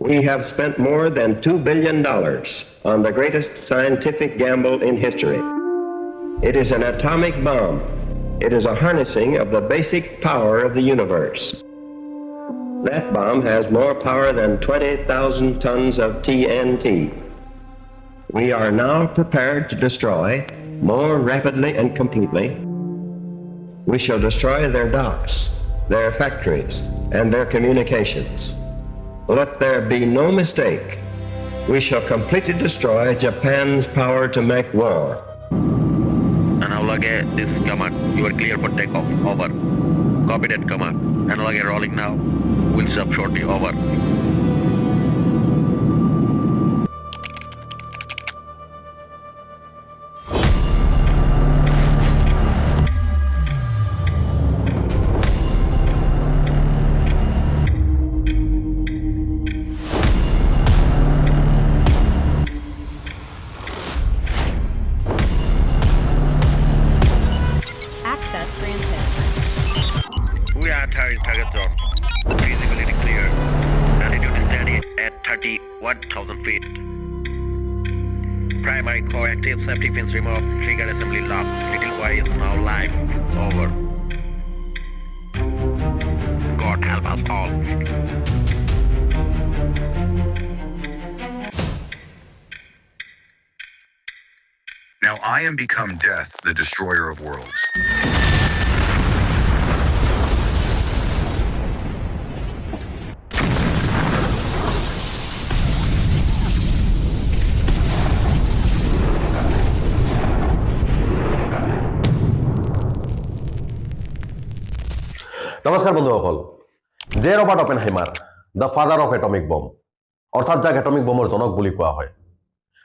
We have spent more than $2 billion on the greatest scientific gamble in history. It is an atomic bomb. It is a harnessing of the basic power of the universe. That bomb has more power than 20,000 tons of TNT. We are now prepared to destroy more rapidly and completely. We shall destroy their docks, their factories, and their communications. Let there be no mistake. We shall completely destroy Japan's power to make war. Analog, this is command. You are clear for takeoff. Over. Copy that command. Analog rolling now. We'll stop shortly. Over. Access granted. We are entering target zone. Visibility clear. Altitude is steady at 31,000 feet. Primary core active, safety pins removed, trigger assembly locked. Little Y is now live. Over. God help us all. Now I am become death, the destroyer of worlds. নমস্কাৰ বন্ধুসকল J Robert Oppenheimer the father of atomic বম অৰ্থাৎ যাক atomic বমৰ জনক বুলি কোৱা হয়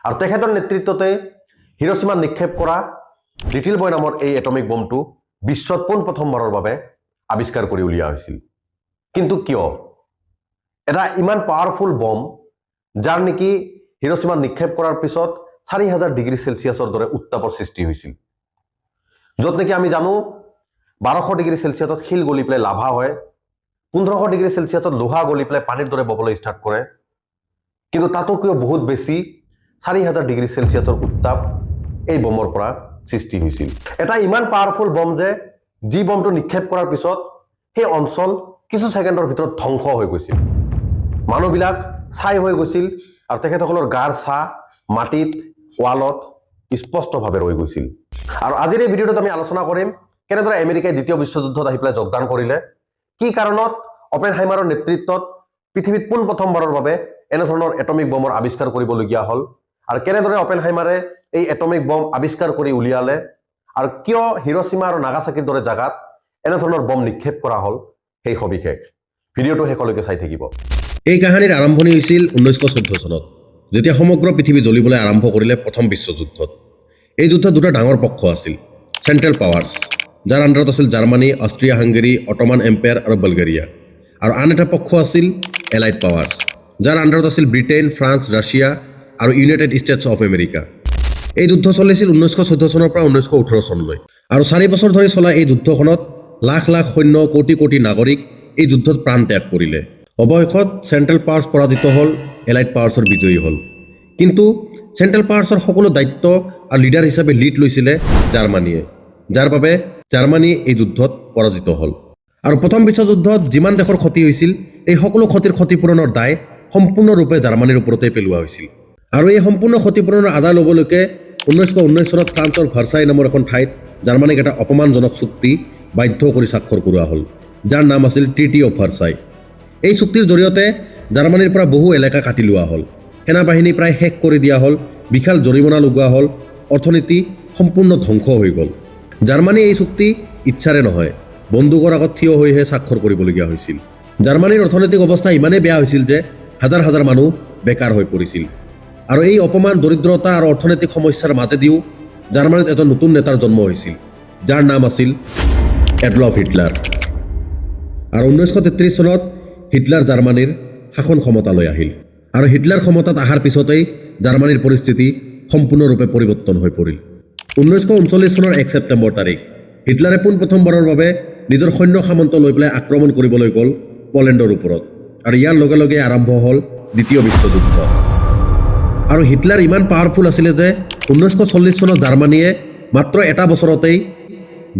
আৰু তেখেতৰ নেতৃত্বতে হিৰোশ্বিমাত নিক্ষেপ কৰা লিটিল বয় নামৰ এই এটমিক বমটো বিশ্বত পোনপ্ৰথমবাৰৰ বাবে আৱিষ্কাৰ কৰি উলিওৱা হৈছিল কিন্তু কিয় এটা ইমান পাৱাৰফুল বম যাৰ নেকি হিৰোশ্বিমাত নিক্ষেপ কৰাৰ পিছত 4000 ডিগ্ৰী সেলসিয়াছৰ দৰে উত্তাপৰ সৃষ্টি হৈছিল য'ত নেকি আমি জানো 1200 ডিগ্ৰী সেলসিয়াছত শিল গলি পেলাই লাভা হয় 1500 ডিগ্ৰী সেলসিয়াছত লোহা গলি পেলাই পানীৰ দৰে ববলৈ ষ্টাৰ্ট কৰে কিন্তু তাতোকৈ বহুত বেছি 4000 ডিগ্ৰী সেলসিয়াছৰ উত্তাপ এই বমৰ পৰা সৃষ্টি হৈছিল এটা ইমান পাৱাৰফুল বম যে যি বমটো নিক্ষেপ কৰাৰ পিছত সেই অঞ্চল কিছু সেকেন্ডৰ ভিতৰত ধ্বংস হৈ গৈছিল মানুহবিলাক ছাই হৈ গৈছিল আৰু তেখেতসকলৰ গাৰ ছাঁ মাটিত ৱালত স্পষ্টভাৱে ৰৈ গৈছিল আৰু আজিৰ এই ভিডিঅ'টোত আমি আলোচনা কৰিম কেনেদৰে আমেৰিকাই দ্বিতীয় বিশ্বযুদ্ধত আহি পেলাই যোগদান কৰিলে কি কাৰণত অপেনহাইমাৰৰ নেতৃত্বত পৃথিৱীত পোনপ্ৰথমবাৰৰ বাবে এনেধৰণৰ এটমিক বমৰ আৱিষ্কাৰ কৰিবলগীয়া হ'ল আৰু কেনেদৰে অপেনহাইমাৰে এই এটমিক বম আৱিষ্কাৰ কৰি উলিয়ালে আৰু কিয় হিৰোশ্বিমা আৰু নাগাসাকিৰ দৰে জাগাত এনেধৰণৰ বম নিক্ষেপ কৰা হ'ল সেই সবিশেষ ভিডিঅ'টো শেষলৈকে চাই থাকিব এই কাহিনীৰ আৰম্ভণি হৈছিল 1914 চনত যেতিয়া সমগ্ৰ পৃথিৱী জ্বলিবলৈ আৰম্ভ কৰিলে প্ৰথম বিশ্বযুদ্ধত এই যুদ্ধত দুটা ডাঙৰ পক্ষ আছিল চেণ্ট্ৰেল পাৱাৰ্ছ যাৰ আণ্ডাৰত আছিল Germany Austria Hungary Ottoman empire আৰু বালগেৰিয়া আৰু আন এটা পক্ষ আছিল এলাইড পাৱাৰ্ছ যাৰ আণ্ডাৰত আছিল ব্ৰিটেইন ফ্ৰান্স ৰাছিয়া আৰু ইউনাইটেড ষ্টেটছ অফ আমেৰিকা এই যুদ্ধ চলিছিল 1914 চনৰ পৰা 1918 চনলৈ আৰু 4 বছৰ ধৰি চলা এই যুদ্ধখনত লাখ লাখ সৈন্য কোটি কোটি নাগৰিক এই যুদ্ধত প্ৰাণ ত্যাগ কৰিলে অৱশেষত চেণ্ট্ৰেল পাৱাৰ্ছ পৰাজিত হ'ল এলাইড পাৱাৰ্ছৰ বিজয়ী হ'ল কিন্তু চেণ্ট্ৰেল পাৱাৰ্ছৰ সকলো দায়িত্ব আৰু লিডাৰ হিচাপে লিড লৈছিলে জাৰ্মানীয়ে যাৰ বাবে জাৰ্মানী এই যুদ্ধত পৰাজিত হ'ল আৰু প্ৰথম বিশ্বযুদ্ধত যিমান দেশৰ ক্ষতি হৈছিল এই সকলো ক্ষতিৰ ক্ষতিপূৰণৰ দায় সম্পূৰ্ণৰূপে জাৰ্মানীৰ ওপৰতে পেলোৱা হৈছিল আৰু এই সম্পূৰ্ণ ক্ষতিপূৰণৰ আদায় ল'বলৈকে 1919 চনত ফ্ৰান্সৰ ভাৰ্চাই নামৰ এখন ঠাইত জাৰ্মানীক এটা অপমানজনক চুক্তি বাধ্য কৰি স্বাক্ষৰ কৰোৱা হ'ল যাৰ নাম আছিল ট্ৰিটি অফ ভাৰ্চাই এই চুক্তিৰ জৰিয়তে জাৰ্মানীৰ পৰা বহু এলেকা কাটি লোৱা হ'ল সেনাবাহিনী প্ৰায় শেষ কৰি দিয়া হ'ল বিশাল জৰিমনা লগোৱা হ'ল অৰ্থনীতি সম্পূৰ্ণ ধ্বংস হৈ গ'ল জাৰ্মানী এই চুক্তি ইচ্ছাৰে নহয় বন্দুকৰ আগত থিয় হৈহে স্বাক্ষৰ কৰিবলগীয়া হৈছিল জাৰ্মানীৰ অৰ্থনৈতিক অৱস্থা ইমানেই বেয়া হৈছিল যে হাজাৰ হাজাৰ মানুহ বেকাৰ হৈ পৰিছিল আৰু এই অপমান দৰিদ্ৰতা আৰু অৰ্থনৈতিক সমস্যাৰ মাজেদিও জাৰ্মানীত এজন নতুন নেতাৰ জন্ম হৈছিল যাৰ নাম আছিল এডলফ হিটলাৰ আৰু 1933 চনত হিটলাৰ জাৰ্মানীৰ শাসন ক্ষমতালৈ আহিল আৰু হিটলাৰ ক্ষমতাত অহাৰ পিছতেই জাৰ্মানীৰ পৰিস্থিতি সম্পূৰ্ণৰূপে পৰিৱৰ্তন হৈ পৰিল 1939 চনৰ 1 ছেপ্টেম্বৰ তাৰিখ হিটলাৰে পোনপ্ৰথমবাৰৰ বাবে নিজৰ সৈন্য সামন্ত লৈ পেলাই আক্ৰমণ কৰিবলৈ গ'ল পলেণ্ডৰ ওপৰত আৰু ইয়াৰ লগে লগে আৰম্ভ হ'ল দ্বিতীয় বিশ্বযুদ্ধ। আৰু হিটলাৰ ইমান পাৱাৰফুল আছিলে যে 1940 চনত জাৰ্মানীয়ে মাত্ৰ এটা বছৰতেই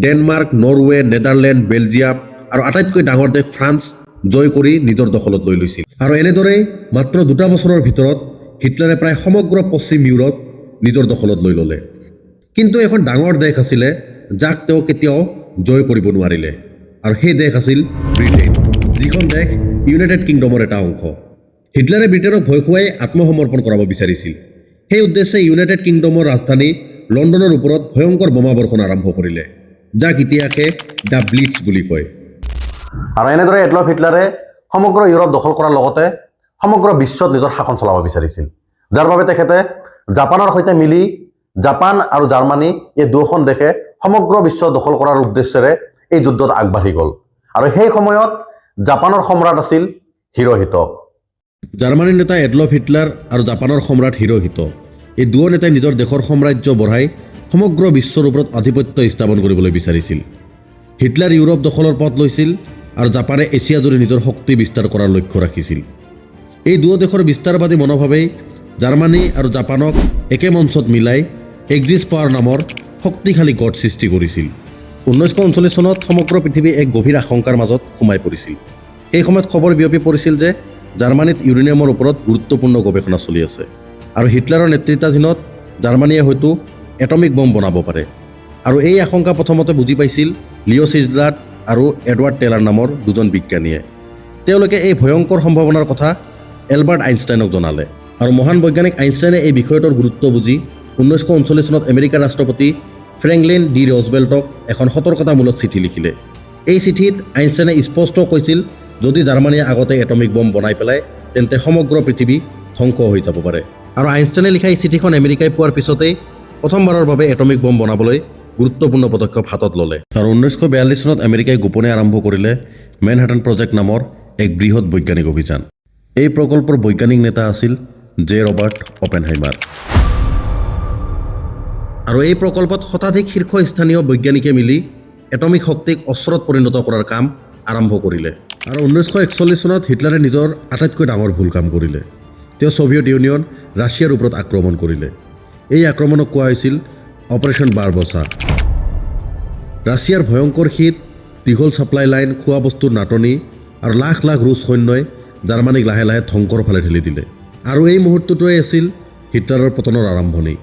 ডেনমাৰ্ক, নৰৱে, নেদাৰলেণ্ড, বেলজিয়াম আৰু আটাইতকৈ ডাঙৰ দেশ ফ্ৰান্স জয় কৰি নিজৰ দখলত লৈ লৈছিল। আৰু এনেদৰেই মাত্ৰ 2 বছৰৰ ভিতৰত হিটলাৰে প্ৰায় সমগ্ৰ পশ্চিম ইউৰোপ নিজৰ দখলত লৈ ল'লে। কিন্তু এখন ডাঙৰ দেশ আছিলে যাক তেওঁ কেতিয়াও জয় কৰিব নোৱাৰিলে, আৰু সেই দেশ আছিল ব্ৰিটেইন, যিখন দেশ ইউনাইটেড কিংডমৰ এটা অংশ। হিটলাৰে ব্ৰিটেইনক ভয় খুৱাই আত্মসমৰ্পণ কৰাব বিচাৰিছিল। সেই উদ্দেশ্যে ইউনাইটেড কিংডমৰ ৰাজধানী লণ্ডনৰ ওপৰত ভয়ংকৰ বোমাবৰ্ষণ আৰম্ভ কৰিলে, যাক ইতিহাসে দ্য ব্লিটছ বুলি কয়। আৰু এনেদৰে এডলফ হিটলাৰে সমগ্ৰ ইউৰোপ দখল কৰাৰ লগতে সমগ্ৰ বিশ্বত নিজৰ শাসন চলাব বিচাৰিছিল, যাৰ বাবে তেখেতে জাপানৰ সৈতে মিলি জাপান আৰু জাৰ্মানী এই দুয়োখন দেশে সমগ্ৰ বিশ্ব দখল কৰাৰ উদ্দেশ্যেৰে এই যুদ্ধত আগবাঢ়ি গ'ল। আৰু সেই সময়ত জাপানৰ সম্ৰাট আছিল হিৰোহিটো। জাৰ্মানীৰ নেতা এডলফ হিটলাৰ আৰু জাপানৰ সম্ৰাট হিৰোহিটো, এই দুয়ো নেতাই নিজৰ দেশৰ সাম্ৰাজ্য বঢ়াই সমগ্ৰ বিশ্বৰ ওপৰত আধিপত্য স্থাপন কৰিবলৈ বিচাৰিছিল। হিটলাৰ ইউৰোপ দখলৰ পথ লৈছিল আৰু জাপানে এছিয়া জুৰি নিজৰ শক্তি বিস্তাৰ কৰাৰ লক্ষ্য ৰাখিছিল। এই দুয়ো দেশৰ বিস্তাৰবাদী মনোভাৱেই জাৰ্মানী আৰু জাপানক একে মঞ্চত মিলাই এক্সিছ পাৱাৰ নামৰ শক্তিশালী গঢ় সৃষ্টি কৰিছিল। 1939 চনত সমগ্ৰ পৃথিৱী এক গভীৰ আশংকাৰ মাজত সোমাই পৰিছিল। সেই সময়ত খবৰ বিয়পি পৰিছিল যে জাৰ্মানীত ইউৰেনিয়ামৰ ওপৰত গুৰুত্বপূৰ্ণ গৱেষণা চলি আছে, আৰু হিটলাৰৰ নেতৃত্বাধীনত জাৰ্মানীয়ে হয়তো এটমিক বম্ব বনাব পাৰে। আৰু এই আশংকা প্ৰথমতে বুজি পাইছিল লিঅ' চিজলাৰ্ড আৰু এডৱাৰ্ড টেলাৰ নামৰ দুজন বিজ্ঞানীয়ে। তেওঁলোকে এই ভয়ংকৰ সম্ভাৱনাৰ কথা এলবাৰ্ট আইনষ্টাইনক জনালে, আৰু মহান বৈজ্ঞানিক আইনষ্টাইনে এই বিষয়টোৰ গুৰুত্ব বুজি 1939 চনত আমেৰিকাৰ ৰাষ্ট্ৰপতি ফ্ৰেংকলিন ডি ৰজভেল্টক এখন সতৰ্কতামূলক চিঠি লিখিলে। এই চিঠিত আইনষ্টাইনে স্পষ্ট কৈছিল, যদি জাৰ্মানীয়ে আগতে এটমিক বম্ব বনাই পেলায় তেন্তে সমগ্ৰ পৃথিৱী ধ্বংস হৈ যাব পাৰে। আৰু আইনষ্টাইনে লিখা এই চিঠিখন আমেৰিকাই পোৱাৰ পিছতেই প্ৰথমবাৰৰ বাবে এটমিক বম্ব বনাবলৈ গুৰুত্বপূৰ্ণ পদক্ষেপ হাতত ল'লে। আৰু 1942 চনত আমেৰিকাই গোপনে আৰম্ভ কৰিলে মেনহাটন প্ৰজেক্ট নামৰ এক বৃহৎ বৈজ্ঞানিক অভিযান। এই প্ৰকল্পৰ বৈজ্ঞানিক নেতা আছিল জে ৰবাৰ্ট অপেনহাইমাৰ। আৰু এই প্ৰকল্পত শতাধিক শীৰ্ষস্থানীয় বৈজ্ঞানিকে মিলি এটমিক শক্তিক অস্ত্ৰত পৰিণত কৰাৰ কাম আৰম্ভ কৰিলে। আৰু 1941 চনত হিটলাৰে নিজৰ আটাইতকৈ ডাঙৰ ভুল কাম কৰিলে। তেওঁ ছোভিয়েট ইউনিয়ন, ৰাছিয়াৰ ওপৰত আক্ৰমণ কৰিলে। এই আক্ৰমণক কোৱা হৈছিল অপাৰেশ্যন বাৰবছা। ৰাছিয়াৰ ভয়ংকৰ শীত, দীঘল ছাপ্লাই লাইন, খোৱা বস্তুৰ নাটনি আৰু লাখ লাখ ৰুছ সৈন্যই জাৰ্মানীক লাহে লাহে ধ্বংসৰ ফালে ঠেলি দিলে। আৰু এই মুহূৰ্তটোৱেই আছিল হিটলাৰৰ পতনৰ আৰম্ভণি।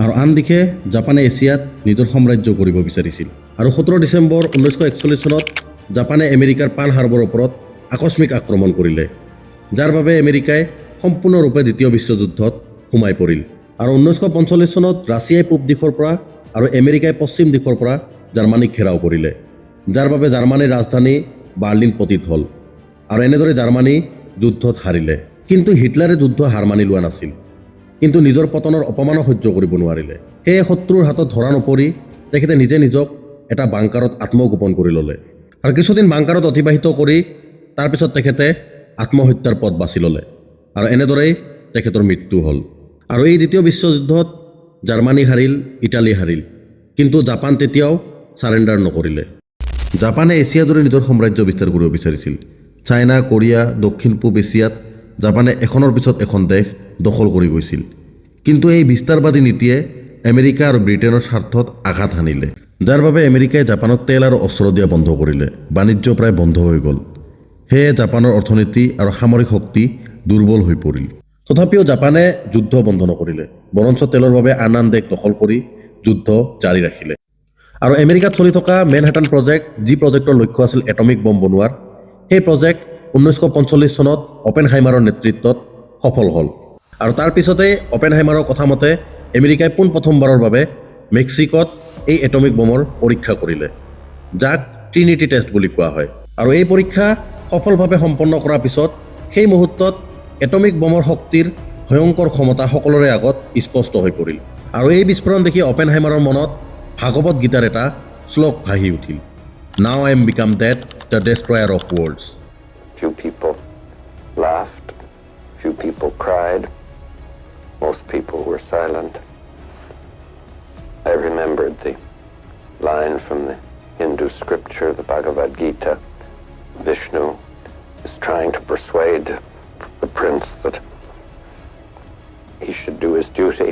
আৰু আন দিশে জাপানে এছিয়াত নিজৰ সাম্ৰাজ্য কৰিব বিচাৰিছিল। আৰু 17 ডিচেম্বৰ 1941 চনত জাপানে আমেৰিকাৰ পাৰ্ল হাৰ্বৰ ওপৰত আকস্মিক আক্ৰমণ কৰিলে, যাৰ বাবে আমেৰিকাই সম্পূৰ্ণৰূপে দ্বিতীয় বিশ্বযুদ্ধত সোমাই পৰিল। আৰু 1945 চনত ৰাছিয়াই পূব দিশৰ পৰা আৰু আমেৰিকাই পশ্চিম দিশৰ পৰা জাৰ্মানীক ঘেৰাও কৰিলে, যাৰ বাবে জাৰ্মানীৰ ৰাজধানী বাৰ্লিন পতিত হ'ল। আৰু এনেদৰে জাৰ্মানী যুদ্ধত হাৰিলে। কিন্তু হিটলাৰে যুদ্ধ হাৰ মানি লোৱা নাছিল, কিন্তু নিজৰ পতনৰ অপমানো সহ্য কৰিব নোৱাৰিলে। সেয়ে শত্ৰুৰ হাতত ধৰা নপৰি তেখেতে নিজে নিজক এটা বাংকাৰত আত্মগোপন কৰি ল'লে। আৰু কিছুদিন বাংকাৰত অতিবাহিত কৰি তাৰপিছত তেখেতে আত্মহত্যাৰ পথ বাছি ল'লে। আৰু এনেদৰেই তেখেতৰ মৃত্যু হ'ল। আৰু এই দ্বিতীয় বিশ্বযুদ্ধত জাৰ্মানী হাৰিল, ইটালী হাৰিল, কিন্তু জাপান তেতিয়াও ছাৰেণ্ডাৰ নকৰিলে। জাপানে এছিয়াজুৰি নিজৰ সাম্ৰাজ্য বিস্তাৰ কৰিব বিচাৰিছিল। চাইনা, কোৰিয়া, দক্ষিণ পূব এছিয়াত জাপানে এখনৰ পিছত এখন দেশ দখল কৰি গৈছিল। কিন্তু এই বিস্তাৰবাদী নীতিয়ে আমেৰিকা আৰু ব্ৰিটেইনৰ স্বাৰ্থত আঘাত হানিলে, যাৰ বাবে আমেৰিকাই জাপানক তেল আৰু অস্ত্ৰ দিয়া বন্ধ কৰিলে। বাণিজ্য প্ৰায় বন্ধ হৈ গ'ল। সেয়ে জাপানৰ অৰ্থনীতি আৰু সামৰিক শক্তি দুৰ্বল হৈ পৰিল। তথাপিও জাপানে যুদ্ধ বন্ধ নকৰিলে, বৰঞ্চ তেলৰ বাবে আন আন দেশ দখল কৰি যুদ্ধ জাৰি ৰাখিলে। আৰু আমেৰিকাত চলি থকা মেনহাটন প্ৰজেক্ট, যি প্ৰজেক্টৰ লক্ষ্য আছিল এটমিক বম্ব বনোৱাৰ, সেই প্ৰজেক্ট 1945 চনত অপেনহাইমাৰৰ নেতৃত্বত সফল হ'ল। আৰু তাৰ পিছতেই অপেনহাইমাৰৰ কথা মতে আমেৰিকাই পোনপ্ৰথমবাৰৰ বাবে মেক্সিকোত এই এটমিক বমৰ পৰীক্ষা কৰিলে, যাক ট্ৰিনিটি টেষ্ট বুলি কোৱা হয়। আৰু এই পৰীক্ষা সফলভাৱে সম্পন্ন কৰাৰ পিছত সেই মুহূৰ্তত এটমিক বমৰ শক্তিৰ ভয়ংকৰ ক্ষমতা সকলোৰে আগত স্পষ্ট হৈ পৰিল। আৰু এই বিস্ফোৰণ দেখি অপেনহাইমাৰৰ মনত ভাগৱত গীতাৰ এটা শ্লোক ভাহি উঠিল, now I am become death, the destroyer of worlds. Few people laughed, few people cried, most people were silent. I remembered the line from the Hindu scripture, the Bhagavad Gita. Vishnu is trying to persuade the prince that he should do his duty,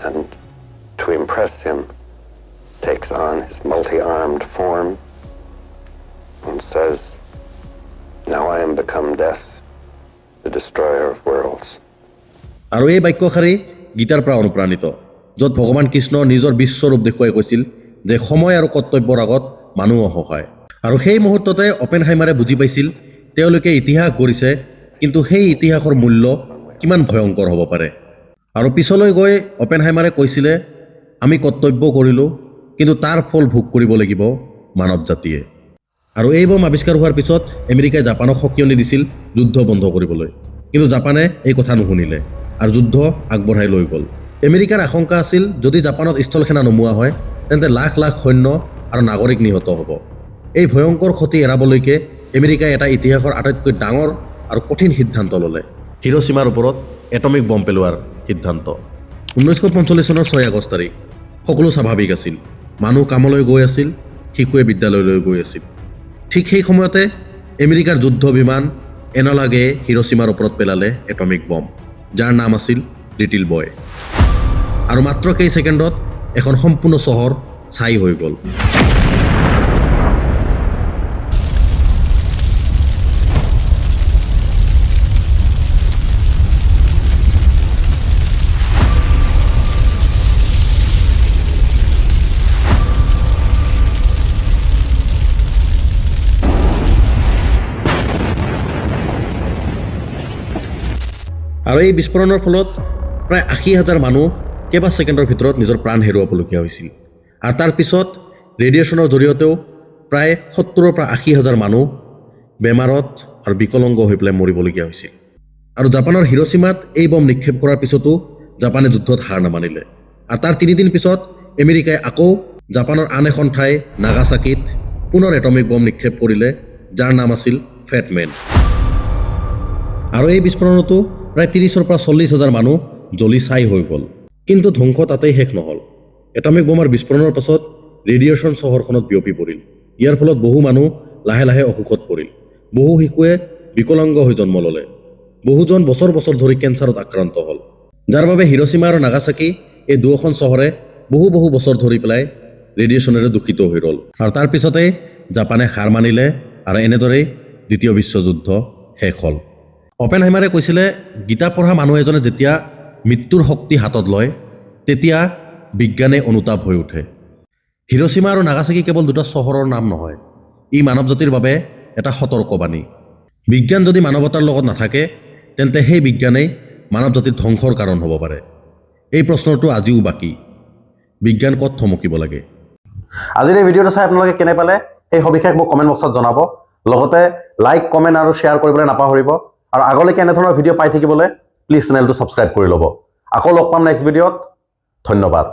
and to impress him, takes on his multi-armed form and says, "Now I am become death, the destroyer of worlds." আৰু এই বাক্যশাৰী গীতাৰ পৰা অনুপ্ৰাণিত, য'ত ভগৱান কৃষ্ণ নিজৰ বিশ্বৰূপ দেখুৱাই কৈছিল যে সময় আৰু কৰ্তব্যৰ আগত মানুহ অসহায়। আৰু সেই মুহূৰ্ততে অপেনহাইমাৰে বুজি পাইছিল তেওঁলোকে ইতিহাস গঢ়িছে, কিন্তু সেই ইতিহাসৰ মূল্য কিমান ভয়ংকৰ হ'ব পাৰে। আৰু পিছলৈ গৈ অপেনহাইমাৰে কৈছিলে, আমি কৰ্তব্য কৰিলোঁ, কিন্তু তাৰ ফল ভোগ কৰিব লাগিব মানৱ জাতিয়ে। আৰু এই বম আৱিষ্কাৰ হোৱাৰ পিছত আমেৰিকাই জাপানক সকিয়নি দিছিল যুদ্ধ বন্ধ কৰিবলৈ, কিন্তু জাপানে এই কথা নুশুনিলে আৰু যুদ্ধ আগবঢ়াই লৈ গ'ল। আমেৰিকাৰ আশংকা আছিল যদি জাপানত স্থলসেনা নমোৱা হয় তেন্তে লাখ লাখ সৈন্য আৰু নাগৰিক নিহত হ'ব। এই ভয়ংকৰ ক্ষতি এৰাবলৈকে আমেৰিকাই এটা ইতিহাসৰ আটাইতকৈ ডাঙৰ আৰু কঠিন সিদ্ধান্ত ল'লে, হিৰোশ্বিমাৰ ওপৰত এটমিক বম পেলোৱাৰ সিদ্ধান্ত। 1945 চনৰ 6 আগষ্ট তাৰিখ সকলো স্বাভাৱিক আছিল। মানুহ কামলৈ গৈ আছিল, শিশুৱে বিদ্যালয়লৈ গৈ আছিল। ঠিক সেই সময়তে আমেৰিকাৰ যুদ্ধ বিমান এনলাগে হিৰোশ্বিমাৰ ওপৰত পেলালে এটমিক বম, যাৰ নাম আছিল লিটিল বয়। আৰু মাত্ৰ কেই ছেকেণ্ডত এখন সম্পূৰ্ণ চহৰ ছাই হৈ গ'ল। আৰু এই বিস্ফোৰণৰ ফলত প্ৰায় 80,000 মানুহ কেইবা ছেকেণ্ডৰ ভিতৰত নিজৰ প্ৰাণ হেৰুৱাবলগীয়া হৈছিল। আৰু তাৰ পিছত ৰেডিয়েশ্যনৰ জৰিয়তেও প্ৰায় 70,000 পৰা 80,000 মানুহ বেমাৰত আৰু বিকলাংগ হৈ পেলাই মৰিবলগীয়া হৈছিল। আৰু জাপানৰ হিৰোশ্বিমাত এই বম নিক্ষেপ কৰাৰ পিছতো জাপানে যুদ্ধত হাৰ নামানিলে। আৰু তাৰ 3 দিন পিছত আমেৰিকাই আকৌ জাপানৰ আন এখন ঠাই নাগাচাকিত পুনৰ এটমিক বম নিক্ষেপ কৰিলে, যাৰ নাম আছিল ফেটমেন। আৰু এই বিস্ফোৰণতো প্ৰায় 30,000 পৰা 40,000 মানুহ জ্বলি ছাই হৈ গ'ল। কিন্তু ধ্বংস তাতেই শেষ নহ'ল। এটমিক বোমাৰ বিস্ফোৰণৰ পাছত ৰেডিয়েশ্যন চহৰখনত বিয়পি পৰিল। ইয়াৰ ফলত বহু মানুহ লাহে লাহে অসুখত পৰিল। বহু শিশুৱে বিকলাংগ হৈ জন্ম ল'লে। বহুজন বছৰ বছৰ ধৰি কেঞ্চাৰত আক্ৰান্ত হ'ল, যাৰ বাবে হিৰোশ্বিমা আৰু নাগাচাকি এই দুয়োখন চহৰে বহু বহু বছৰ ধৰি পেলাই ৰেডিয়েশ্যনেৰে দূষিত হৈ ৰ'ল। আৰু তাৰ পিছতেই জাপানে হাৰ মানিলে আৰু এনেদৰেই দ্বিতীয় বিশ্বযুদ্ধ শেষ হ'ল। অপেনহাইমাৰে কৈছিলে, গীতা পঢ়া মানুহ এজনে যেতিয়া মৃত্যুৰ শক্তি হাতত লয় তেতিয়া বিজ্ঞানে অনুতাপ হৈ উঠে। হিৰোশ্বিমা আৰু নাগাচাকি কেৱল দুটা চহৰৰ নাম নহয়, ই মানৱ জাতিৰ বাবে এটা সতৰ্কবাণী। বিজ্ঞান যদি মানৱতাৰ লগত নাথাকে তেন্তে সেই বিজ্ঞানেই মানৱ জাতিৰ ধ্বংসৰ কাৰণ হ'ব পাৰে। এই প্ৰশ্নটো আজিও বাকী, বিজ্ঞান ক'ত থমকিব লাগে? আজিৰ এই ভিডিঅ'টো চাই আপোনালোকে কেনে পালে সেই সবিশেষ মোক কমেণ্ট বক্সত জনাব। লগতে লাইক, কমেণ্ট আৰু শ্বেয়াৰ কৰিবলৈ নাপাহৰিব। আৰু আগলৈকে এনেধৰণৰ ভিডিঅ' পাই থাকিবলৈ প্লিজ চেনেলটো ছাবস্ক্ৰাইব কৰি ল'ব। আকৌ লগ পাম নেক্সট ভিডিঅ'ত। ধন্যবাদ।